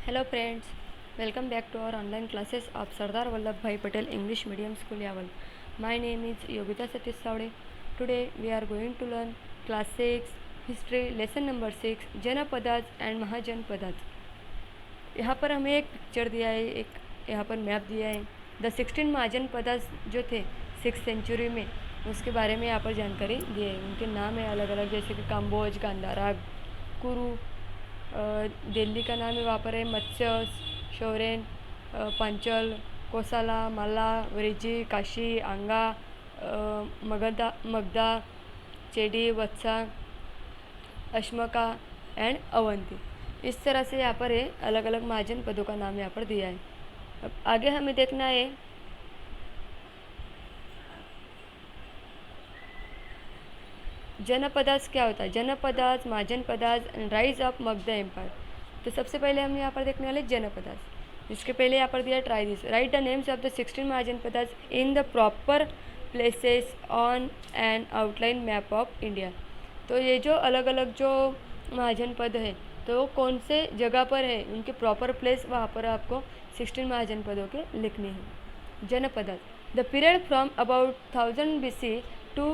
Hello friends, welcome back to our online classes of Sardar Vallabhbhai Patel English Medium School Yaval. My name is Yogita Satish Savde. Today we are going to learn class 6 history lesson number 6 जनपदाज and महाजनपदाज. यहाँ पर हमें एक picture दिया है, एक यहाँ पर map दिया है. द 16 महाजनपदाज जो थे 6th सेंचुरी में, उसके बारे में यहाँ पर जानकारी दी है. उनके नाम है अलग अलग, जैसे कि काम्बोज, गांधारा, कुरु. दिल्ली का नाम है वहाँ पर है मत्स्य, शौरेन, पांचल, कोसाला, माला, वरिजी, काशी, आंगा, मगधा, चेडी, वत्सा, अश्मका एंड अवंती. इस तरह से यहाँ पर है अलग अलग महाजन पदों का नाम यहाँ पर दिया है. अब आगे हमें देखना है जनपदास क्या होता है. Janapadas, Mahajanapadas and rise of Magadh empire. तो सबसे पहले हम यहाँ पर देखने वाले जनपदास. इसके पहले यहाँ पर दिया try this. Right the names of the 16 mahajanapadas in the proper places on an outline map of India. तो ये जो अलग अलग जो महाजनपद है तो कौन से जगह पर है, उनके प्रॉपर प्लेस वहाँ पर आपको 16 महाजनपदों के लिखने हैं. Janapadas. The period from about 1000 BC to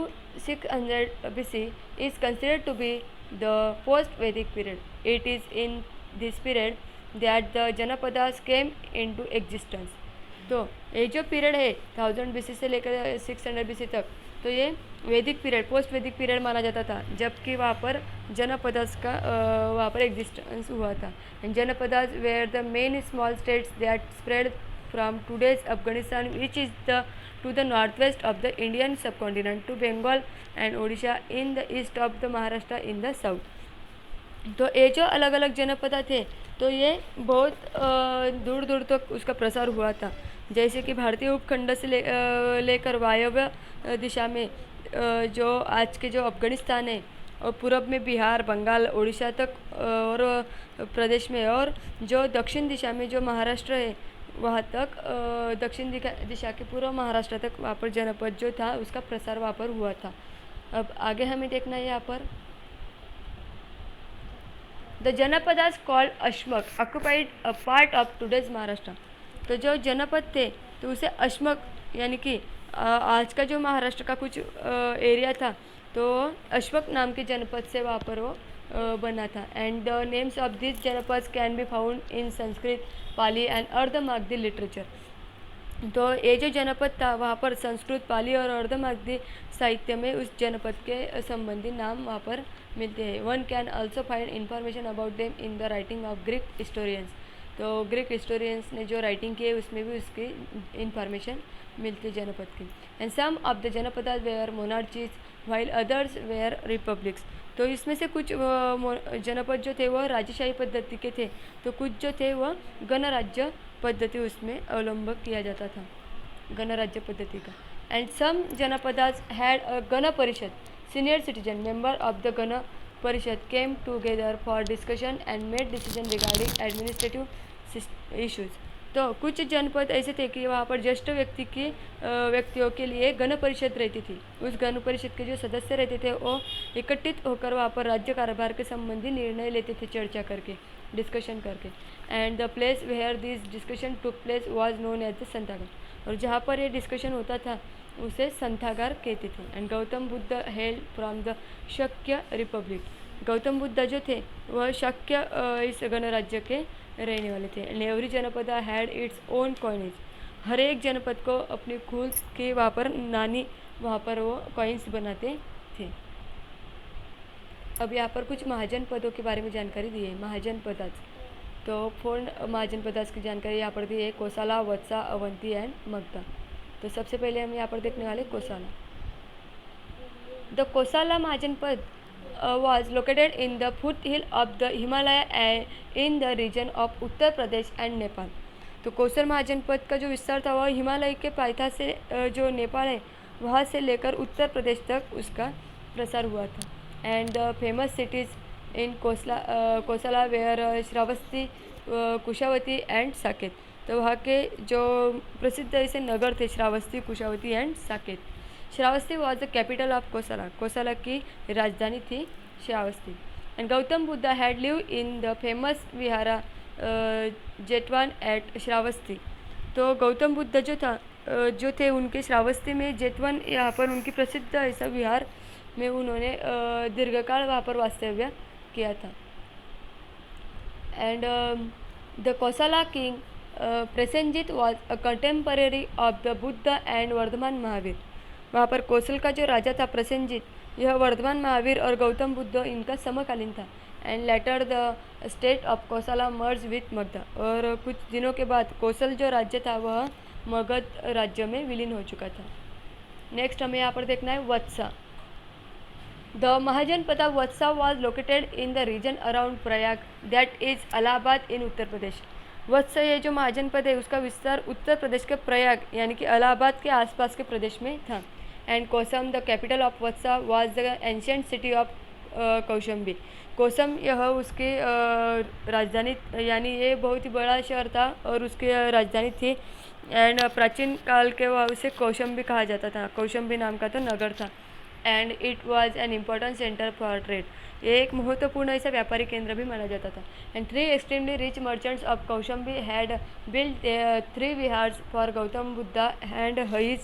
600 BC is considered to be the post-Vedic period. It is in this period that the Janapadas came into existence. तो ये जो पीरियड है 1000 BC से लेकर 600 BC तक, तो ये वैदिक पीरियड, पोस्ट वैदिक पीरियड माना जाता था, जबकि वहाँ पर जनपदास का वहाँ पर एग्जिस्टेंस हुआ था. And Janapadas were the main small states that spread from today's Afghanistan which is the to the northwest of the Indian subcontinent to Bengal and Odisha in the east of the Maharashtra in the south. तो ये जो अलग अलग जनपद थे तो ये बहुत दूर दूर तक उसका प्रसार हुआ था. जैसे कि भारतीय उपखंड से लेकर वायव्य दिशा में जो आज के जो अफगानिस्तान है, और पूर्व में बिहार, बंगाल, उड़ीसा तक और प्रदेश में, और जो दक्षिण दिशा में जो महाराष्ट्र है वहाँ तक, दक्षिण दिशा के पूर्व महाराष्ट्र तक वहाँ पर जनपद जो था उसका प्रसार वहाँ पर हुआ था. अब आगे हमें देखना है यहाँ पर the Janapadas called Ashmaka occupied a part of today's Maharashtra. तो जो जनपद थे तो उसे अश्मक यानी कि आज का जो महाराष्ट्र का कुछ एरिया था तो अश्मक नाम के जनपद से वहाँ पर वो बना था. And the names of this Janapada can be found in Sanskrit, Pali and Ardhamagadhi literature. तो ये जो जनपद था वहाँ पर संस्कृत, पाली और अर्धमागधी साहित्य में उस जनपद के संबंधी नाम वहाँ पर मिलते हैं. One can also find information about them in the writing of Greek historians. तो ग्रीक हिस्टोरियंस ने जो राइटिंग की है उसमें भी उसकी इंफॉर्मेशन मिलती है जनपद की. And some of the Janapadas were monarchies while others were republics. तो इसमें से कुछ जनपद जो थे वह राजशाही पद्धति के थे, तो कुछ जो थे वह गणराज्य पद्धति उसमें अवलंब किया जाता था, गणराज्य पद्धति का. And some Janapadas had a Gana Parishad. Senior citizen member of the Gana Parishad came together for discussion and made decision regarding administrative issues. तो कुछ जनपद ऐसे थे कि वहाँ पर ज्येष्ठ व्यक्तियों के लिए गण परिषद रहती थी. उस गण परिषद के जो सदस्य रहते थे वो इकट्ठित होकर वहाँ पर राज्य कारोबार के संबंधी निर्णय लेते थे, चर्चा करके, डिस्कशन करके. And the place where this discussion took place was known as the Santhagara. और जहाँ पर ये डिस्कशन होता था उसे संथागार कहते थे. And Gautam Buddha held from the शक्य रिपब्लिक. गौतम बुद्ध जो थे वह शक्य इस गणराज्य के रहने वाले थे. एंड एवरी जनपद हैड इट्स ओन कॉइनेज. हर एक जनपद को अपनी खुद की वहाँ पर नानी वहाँ पर वो कॉइन्स बनाते थे. अब यहाँ पर कुछ महाजनपदों के बारे में जानकारी दी है. महाजनपदास. तो 4 महाजनपदास की जानकारी यहाँ पर दी है. कोसाला, वत्सा, अवंती एंड मगधा. तो सबसे पहले हम यहाँ पर देखने वाले Kosala. The Kosala Mahajanapada was located in the foothill of the Himalaya in the region of Uttar Pradesh and Nepal. तो कोसल महाजनपद का जो विस्तार था वह हिमालय के पायथा से जो नेपाल है वहाँ से लेकर उत्तर प्रदेश तक उसका प्रसार हुआ था. And the famous cities in Kosala were Shravasti, Kushavati and Saket. तो वहाँ के जो प्रसिद्ध ऐसे नगर थे Shravasti, Kushavati and Saket. Shravasti was the capital of Kosala. Kosala की राजधानी थी Shravasti. And Gautam Buddha had live in the famous vihara Jetavan at Shravasti. तो गौतम बुद्ध जो थे उनके श्रावस्ती में जेतवन यहाँ पर उनकी प्रसिद्ध ऐसा विहार में उन्होंने दीर्घकाल वहाँ पर वास्तव्य किया था। And the Kosala king Prasenjit was a contemporary of the Buddha and Vardhaman Mahavir. वहाँ पर कौशल का जो राजा था प्रसेनजीत, यह वर्धमान महावीर और गौतम बुद्ध इनका समकालीन था। And later the state of Kosala merge with Magadh. और कुछ दिनों के बाद कौशल जो राज्य था वह मगध राज्य में विलीन हो चुका था। नेक्स्ट हमें यहाँ पर देखना है Vatsa. The Mahajanapada Vatsa was located in the region around Prayag that is Allahabad in Uttar Pradesh. Vatsa ये जो महाजनपद है उसका विस्तार उत्तर प्रदेश के प्रयाग यानी कि इलाहाबाद के आसपास के प्रदेश में था। And Kosam the capital of Vatsa was the ancient city of Kaushambi. Kosam यह उसकी राजधानी यानी ये बहुत ही बड़ा शहर था और उसकी राजधानी थी। एंड प्राचीन काल के वह उसे कौशंबी कहा जाता था। कौशंबी नाम का तो नगर था। And it was an important centre for trade. ये एक महत्वपूर्ण ऐसा व्यापारी केंद्र भी माना जाता था। And 3 extremely rich merchants of Kaushambi had build 3 viharas for Gautam Buddha and his.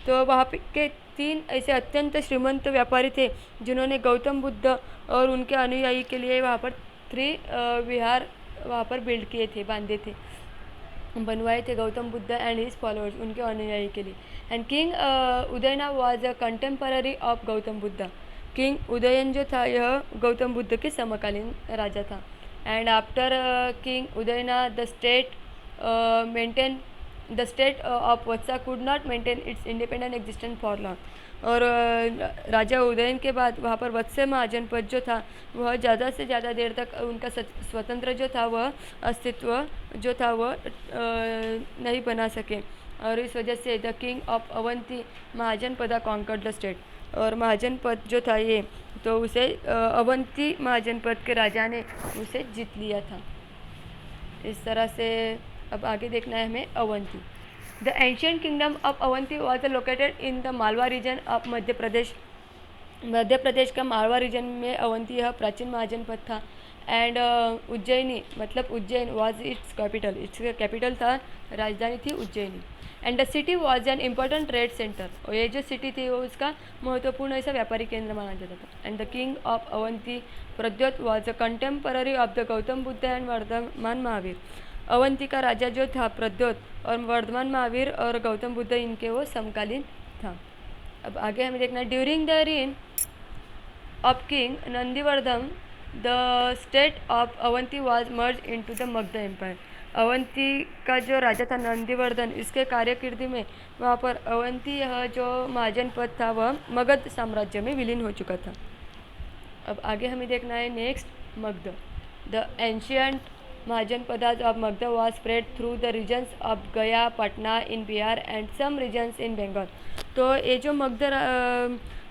तो वहाँ के 3 ऐसे अत्यंत श्रीमंत व्यापारी थे जिन्होंने गौतम बुद्ध और उनके अनुयायी के लिए वहाँ पर 3 विहार वहाँ पर बिल्ड किए थे, बांधे थे, बनवाए थे Gautam Buddha and his followers, उनके अनुयायी के लिए। And king Udayana was a contemporary of Gautam Buddha. King Udayan जो था यह गौतम बुद्ध के समकालीन राजा था। And after king Udayana the state of Vatsa could not maintain its independent existence for long. और राजा उदयन के बाद वहाँ पर वत्स महाजनपद जो था वह ज़्यादा से ज़्यादा देर तक उनका स्वतंत्र जो था वह अस्तित्व जो था वह नहीं बना सके। और इस वजह से the king of Avanti Mahajanapada conquered the state. और महाजनपद जो था ये तो उसे अवंती महाजनपद के राजा ने उसे जीत लिया था। इस तरह से अब आगे देखना है हमें Avanti. The ancient kingdom of Avanti was located in the Malwa region of Madhya Pradesh. Madhya Pradesh का मालवा रीजन में अवंती यह प्राचीन महाजनपद था। एंड उज्जैनी मतलब उज्जैन वॉज इट्स कैपिटल, इसका कैपिटल था, राजधानी थी Ujjaini. And the city was an important trade centre. और ये जो सिटी थी वो उसका महत्वपूर्ण ऐसा व्यापारी केंद्र माना जाता था। And the king of Avanti Pradyot was a contemporary of the Gautam Buddha and Vardhaman Mahavir. Avanti का राजा जो था प्रद्योत और वर्धमान महावीर और गौतम बुद्ध इनके वो समकालीन था। अब आगे हमें देखना है during the reign of king Nandivardhan the state of Avanti was merge into the Magadh empire. Avanti का जो राजा था नंदीवर्धन, इसके कार्यकिर्दी में वहाँ पर अवंती यह जो महाजनपद था वह मगध साम्राज्य में विलीन हो चुका था। अब आगे हमें देखना है next Magadh. The ancient mahajanapadas of Magadh was spread through the regions of गया, Patna in Bihar and some regions in Bengal. तो ये जो मगध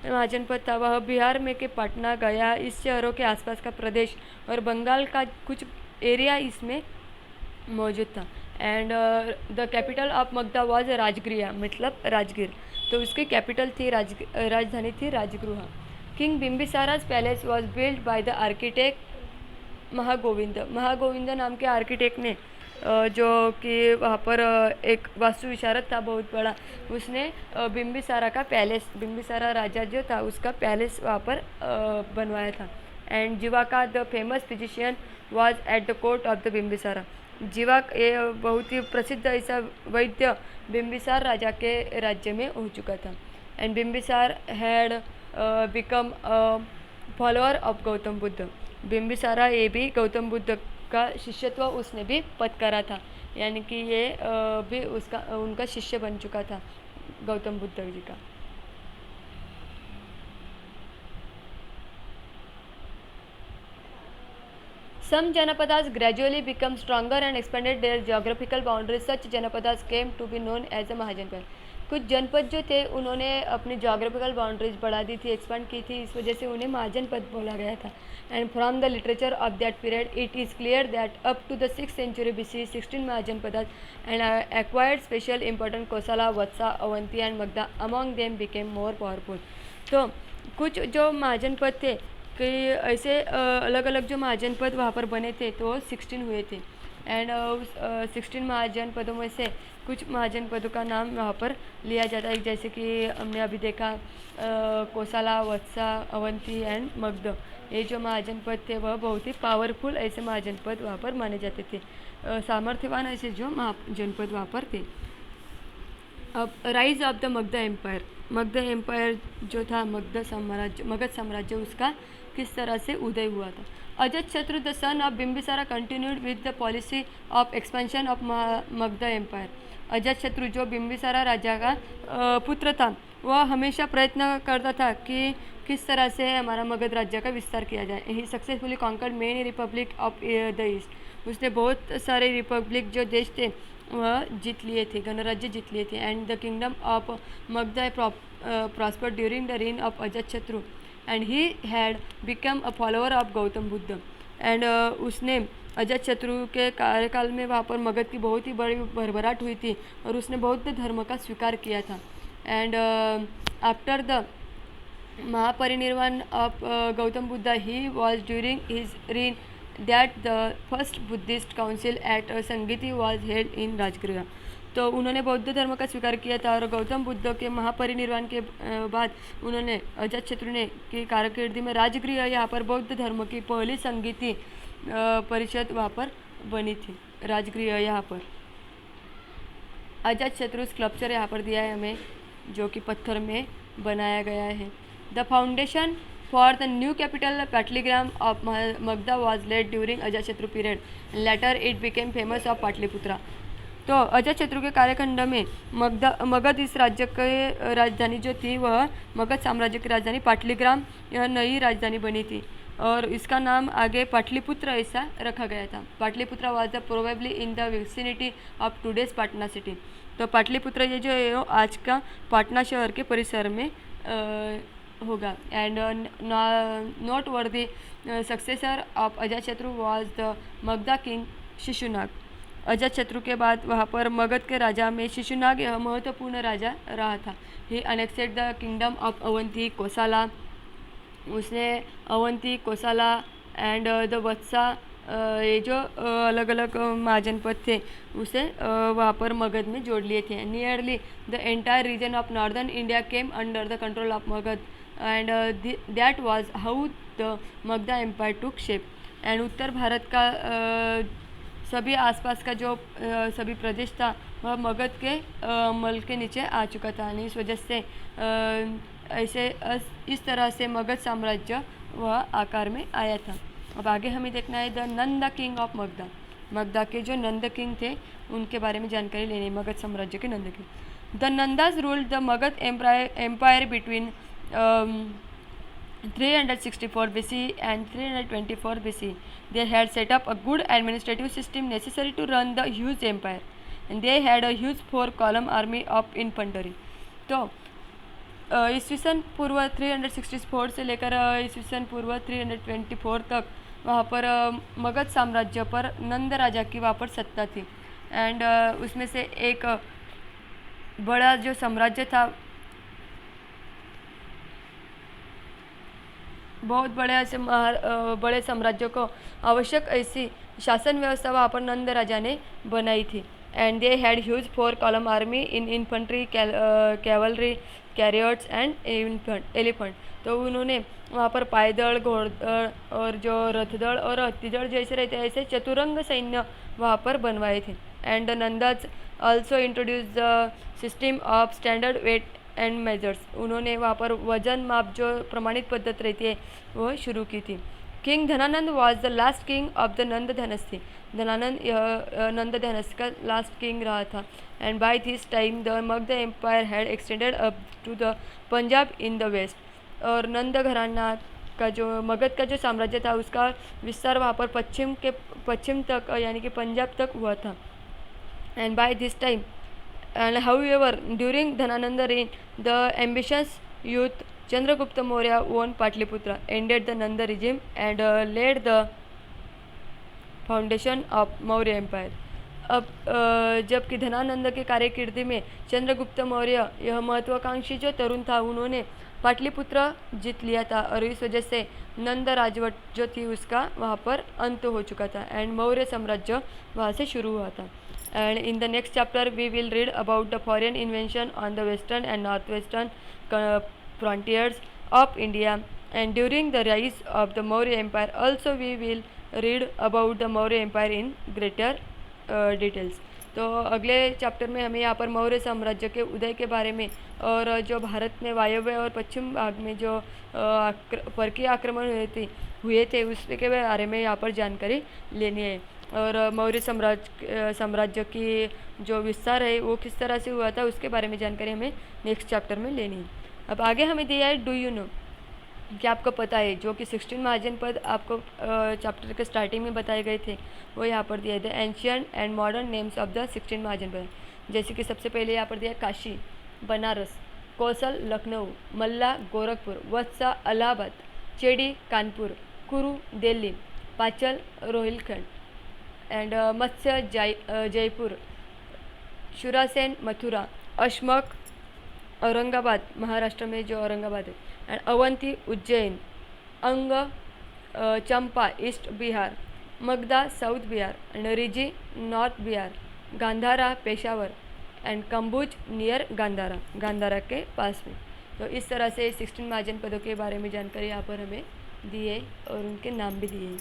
महाजनपद था वह बिहार में के पटना, गया इस शहरों के आसपास का प्रदेश और बंगाल का कुछ एरिया इसमें मौजूद था। And the capital of Magadh was Rajgriha मतलब राजगीर। तो उसकी कैपिटल थी राजधानी थी Rajgriha. King Bimbisara's palace was build by the architect Mahagovind नाम के आर्किटेक्ट ने जो कि वहाँ पर एक वास्तु विशारद था बहुत बड़ा, उसने बिम्बिसारा का पैलेस, बिम्बिसारा राजा जो था उसका पैलेस वहाँ पर बनवाया था। And Jivaka the famous physician was at the court of the Bimbisara. Jivak ये बहुत ही प्रसिद्ध ऐसा वैद्य बिम्बिसार राजा के राज्य में हो चुका था। And Bimbisara had become follower of Gautam Buddha. Bimbisara ये भी गौतम बुद्ध का शिष्यत्व उसने भी पत्करा था, यानी कि ये भी उनका शिष्य बन चुका था गौतम बुद्ध जी का। Some Janapadas gradually become stronger and expanded their geographical boundaries. Such Janapadas came to be known as a महाजनपद। कुछ जनपद जो थे उन्होंने अपनी जोग्राफिकल बाउंड्रीज बढ़ा दी थी, एक्सपांड की थी, इस वजह से उन्हें महाजनपद बोला गया था। And from the literature of that period it is clear that up to the 6th century BC 16 Mahajanapadas and acquired special important Kosala, Vatsa, Avanti and Magadha among them became more powerful. तो कुछ जो महाजनपद थे कई ऐसे अलग अलग जो महाजनपद वहाँ पर बने थे तो 16 हुए थे। एंड 16 महाजनपदों में से कुछ महाजनपदों का नाम वहाँ पर लिया जाता है, जैसे कि हमने अभी देखा कोसला, वत्सा, अवंती एंड मगध। ये जो महाजनपद थे वह बहुत ही पावरफुल ऐसे महाजनपद वहाँ पर माने जाते थे, सामर्थ्यवान ऐसे जो महाजनपद वहाँ पर थे। अब rise of the Magadh empire, Magadh empire जो था मगध साम्राज्य उसका किस तरह से उदय हुआ था। Ajatashatru the son of Bimbisara continued with the policy of expansion of Magadh empire. Ajatashatru जो बिंबिसारा राजा का पुत्र था वह हमेशा प्रयत्न करता था कि किस तरह से हमारा मगध राज्य का विस्तार किया जाए। He successfully conquered many republic of the east. उसने बहुत सारे रिपब्लिक जो देश थे वह जीत लिए थे, गणराज्य जीत लिए थे। And the kingdom of Magadh prospered during the rain of Ajatashatru and he had become a follower of Gautam Buddha. And उसने अजातशत्रु के कार्यकाल में वहाँ पर मगध की बहुत ही बड़ी भरभराट हुई थी और उसने बौद्ध धर्म का स्वीकार किया था। And after the Mahaparinirvana of Gautam Buddha he was during his reign that the first Buddhist council at Sangiti was held in Rajgriha. तो उन्होंने बौद्ध धर्म का स्वीकार किया था और गौतम बुद्ध के महापरिनिर्वाण के बाद उन्होंने अजातशत्रु ने की कारकिर्दी में राजगृह यहाँ पर बौद्ध धर्म की पहली संगीति परिषद वहाँ पर बनी थी, राजगृह यहाँ पर। अजातशत्रु स्कल्पचर यहाँ पर दिया है हमें, जो कि पत्थर में बनाया गया है। The foundation for the new capital Pataligram of Magadh was laid during Ajatashatru period, later it became famous of Pataliputra. तो अजातशत्रु के कार्यखंड में मगध इस राज्य के राजधानी जो थी वह मगध साम्राज्य की राजधानी पाटलीग्राम यह नई राजधानी बनी थी और इसका नाम आगे पाटलिपुत्र ऐसा रखा गया था। Pataliputra was the probably in the vicinity of today's Patna city. तो पाटलिपुत्र ये जो है वो आज का पाटना शहर के परिसर में होगा। And not worthy successor of Ajatashatru was the Magadh king Shishunag. Ajatashatru के बाद वहाँ पर मगध के राजा में शिशुनाग यह महत्वपूर्ण राजा रहा था। ही अनेक्सेड द किंगडम ऑफ अवंती कोसला। उसने अवंती, कोसला एंड द वत्सा ये जो अलग अलग महाजनपद थे उसे वहाँ पर मगध में जोड़ लिए थे। Nearly the entire region of northern India came under the control of Magadh and that was how the Magadh empire took shape. And उत्तर भारत का सभी आसपास का जो सभी प्रदेश था वह मगध के मल के नीचे आ चुका था। इस वजह से ऐसे इस तरह से मगध साम्राज्य वह आकार में आया था। अब आगे हमें देखना है the Nand king of Magadh. Magadh के जो नंद किंग थे उनके बारे में जानकारी लेनी, मगध साम्राज्य के Nanda king. The Nandas ruled the Magadh empire between 364 BC and 324 BC. They had set up a good administrative system necessary to run the huge empire, and they had a huge 4-column army of infantry. तो ईस्वीसन पूर्व 364 से लेकर ईस्वीसन पूर्व 324 तक वहाँ पर मगध साम्राज्य पर नंद राजा की वहाँ पर सत्ता थी। एंड उसमें से एक बड़ा जो साम्राज्य था, बहुत बड़े ऐसे बड़े साम्राज्यों को आवश्यक ऐसी शासन व्यवस्था वहाँ पर नंद राजा ने बनाई थी। And they had huge 4-column army in infantry, cavalry, chariots and elephant. तो उन्होंने वहाँ पर पायदल, घोड़दल और जो रथदल और हत्तीदल जैसे रहते हैं ऐसे चतुरंग सैन्य वहाँ पर बनवाए थे। And the Nandas also introduce the system of standard weight and measures. उन्होंने वहाँ पर वजन माप जो प्रमाणित पद्धत रहती है वो शुरू की थी। King Dhanananda was the last king of the Nand dynasty. Dhanananda यह नंद डायनेस्टी का लास्ट किंग रहा था। And by this time the Magadh empire had extended up to the Punjab in the west. और नंद घराना का जो मगध का जो साम्राज्य था उसका विस्तार वहाँ पर पश्चिम तक यानी कि पंजाब तक हुआ था। And by this time and however during Dhanananda reign the ambitious youth Chandragupta Maurya won Patliputra, ended the Nanda regime and laid the foundation of Maurya Empire। अब जबकि धनानंद के कार्यकिर्दी में चंद्रगुप्त मौर्य यह महत्वाकांक्षी जो तरुण था उन्होंने पाटलिपुत्र जीत लिया था और इस वजह से नंद राजवट जो थी उसका वहाँ पर अंत हो चुका था एंड मौर्य साम्राज्य वहाँ से शुरू हुआ था. And in the next chapter we will read about the foreign invasion on the western and northwestern frontiers of India, and during the rise of the Maurya Empire also we will read about the Maurya Empire in greater details. तो अगले chapter में हमें यहाँ पर मौर्य साम्राज्य के उदय के बारे में और जो भारत में वायव्य और पश्चिम भाग में जो परकीय आक्रमण हुए थे उसके बारे में यहाँ पर जानकारी लेनी है. और मौर्य साम्राज्य की जो विस्तार है वो किस तरह से हुआ था उसके बारे में जानकारी हमें नेक्स्ट चैप्टर में लेनी है. अब आगे हमें दिया है डू यू नो, क्या आपको पता है, जो कि 16 महाजनपद आपको चैप्टर के स्टार्टिंग में बताए गए थे वो यहाँ पर दिए थे. Ancient and modern names of the 16 महाजनपद, जैसे कि सबसे पहले यहाँ पर दिया काशी, बनारस, कौशल लखनऊ, मल्ला गोरखपुर, वत्सा इलाहाबाद, चेडी कानपुर, कुरु दिल्ली, पाचल रोहिलखंड एंड मत्स्य जयपुर, शुरासेन मथुरा, अशमक औरंगाबाद महाराष्ट्र में जो औरंगाबाद है, and Avanti Ujjain, Anga Champa east Bihar, Magadha south Bihar and Vriji north Bihar, Gandhara Peshawar and Kamboj near Gandhara के पास में. तो इस तरह से 16 महाजनपदों के बारे में जानकारी यहाँ पर हमें दी है और उनके नाम भी दिए हैं.